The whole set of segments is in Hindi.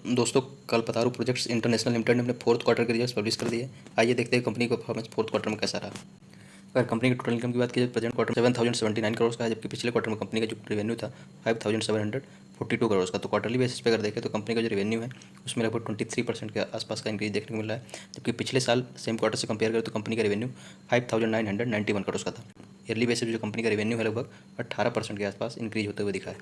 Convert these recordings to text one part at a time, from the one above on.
दोस्तों, कल्पतरू प्रोजेक्ट्स इंटरनेशनल लिमिटेड ने अपने फोर्थ क्वार्टर के रिजल्ट्स पब्लिश कर दिए। आइए देखते हैं कंपनी का परफॉर्मेंस फोर्थ क्वार्टर में कैसा रहा। अगर कंपनी की टोटल इनकम की बात की जाए, प्रेजेंट क्वार्टर 7,079 करोड़ का है, जबकि पिछले क्वार्टर में कंपनी का जो रेवेन्यू था 5,742 करोड़ का। तो क्वार्टरली बेसिस पे अगर देखें तो कंपनी का जो रेवेन्यू है उसमें लगभग 23% के आसपास का इंक्रीज देखने को मिला है, जबकि पिछले साल सेम क्वार्टर से कंपेयर करें तो कंपनी का रेवेन्यू 5,991 करोड़ का था। ईयरली बेसिस पे जो कंपनी का रेवेन्यू है लगभग 18% के आसपास इंक्रीज होते हुए दिखा है।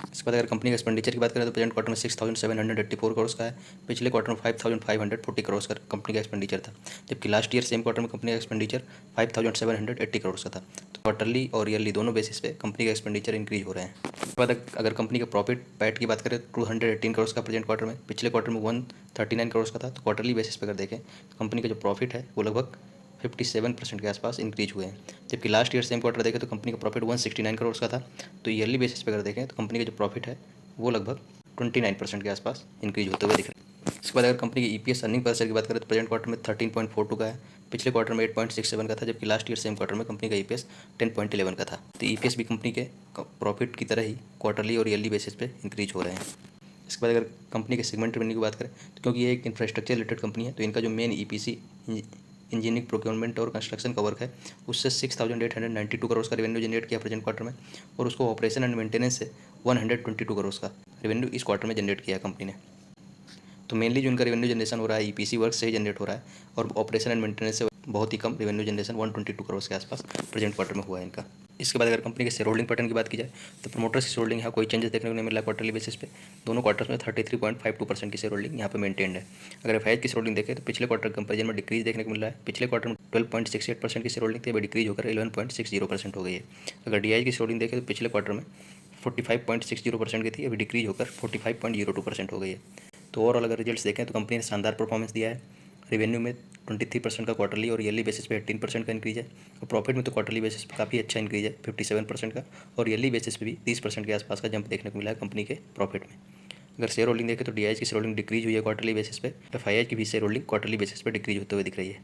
इसके बाद अगर कंपनी का एक्सपेंडिचर की बात करें तो प्रेजेंट क्वार्टर में 6,784 करोड़ का है। पिछले क्वार्टर में 5,540 करोड़ का कंपनी का एक्सपेंडिचर था, जबकि लास्ट ईयर सेम क्वार्टर में कंपनी का एक्सपेंडिचर 5,780 करोड़ का था। तो क्वार्टरली और ईयरली दोनों बेसिस पे कंपनी का एक्सपेंडिचर इंक्रीज हो रहे हैं। उसके बाद अगर कंपनी का प्रॉफिट पैट की बात करें तो 218 करोड़ का प्रेजेंट क्वार्टर में, पिछले क्वार्टर में 139 करोड़ का था। तो क्वार्टरली बेसिस पे अगर देखें तो कंपनी का जो प्रॉफिट है वो लगभग 57% के आसपास इंक्रीज हुए हैं, जबकि लास्ट ईयर सेम क्वार्टर देखें तो कंपनी का प्रॉफिट 169 करोड़ का था। तो ईयरली बेसिस पे अगर देखें तो कंपनी का जो प्रॉफिट है वो लगभग 29% के आसपास इंक्रीज होते हुए दिख रहा है। इसके बाद अगर कंपनी की ईपीएस अर्निंग पर शेयर की बात करें तो प्रेजेंट क्वार्टर में 13.42 का है, पिछले क्वार्टर में 8.67 का था, जबकि लास्ट ईयर सेम क्वार्टर में कंपनी का ईपीएस 10.11 का था। तो ईपीएस भी कंपनी के प्रॉफिट की तरह ही क्वार्टरली और ईयरली बेसिस पे इंक्रीज हो रहे हैं। इसके बाद अगर कंपनी के सेगमेंट रेवेन्यू की बात करें तो क्योंकि ये एक इंफ्रास्ट्रक्चर रिलेटेड कंपनी है, तो इनका जो मेन ईपीसी इंजीनियरिंग प्रोक्योरमेंट और कंस्ट्रक्शन का वर्क है उससे 6,892 करोड़ का रेवेन्यू जनरेट किया प्रेजेंट क्वार्टर में, और उसको ऑपरेशन एंड मेंटेनेंस से 122 करोड़ का रेवेन्यू इस क्वार्टर में जनरेट किया कंपनी ने। तो मेनली जो इनका रेवेन्यू जनरेशन हो रहा है ईपीसी वर्क से ही जनरेट हो रहा है, और ऑपरेशन एंड मेंटेनेंस से बहुत ही कम रेवेन्यू जनरेशन 122 करोड़ के आसपास प्रेजेंट क्वार्टर में हुआ है इनका। इसके बाद अगर कंपनी के शेयर होल्डिंग पैटर्न की बात की जाए तो प्रमोटर्स की शेयर होल्डिंग यहाँ कोई चेंजेस देखने को नहीं मिला क्वार्टरली बेसिस पे। दोनों क्वार्टर्स में 33.52% की शेयर होल्डिंग यहाँ पे मेंटेन्ड है। अगर एफआईआई की शेयर होल्डिंग देखें तो पिछले क्वार्टर कंपेरिजन में डिक्रीज देखने को मिल रहा है। पिछले क्वार्टर में 12.68% की शेयर होल्डिंग थी, अभी डिक्रीज होकर 11.60% हो गई है। अगर डीआई की शेयर होल्डिंग देखें तो पिछले क्वार्टर में 45.60% की थी, अभी डिक्रीज होकर 45.02% हो गई है। तो ओवरऑल अगर रिजल्ट्स देखें तो कंपनी ने शानदार परफॉर्मेंस दिया है। रेवेन्यू में 23% का क्वार्टरली और ईयरली बेसिस पे 18% का इंक्रीज है, और प्रॉफिट में तो क्वार्टरली बेसिस पे काफ़ी अच्छा इंक्रीज है 57% का, और ईयरली बेसिस पे भी 30% के आसपास का जंप देखने को मिला है कंपनी के प्रॉफिट में। अगर शेयर होल्डिंग देखें तो डीआईएच की शेयर होल्डिंग डिक्रीज हुई है क्वार्टरली बेसिस पे, एफआईआई की भी शेयर होल्डिंग क्वार्टरली बेसिस पे डिक्रीज होते हुए दिख रही है।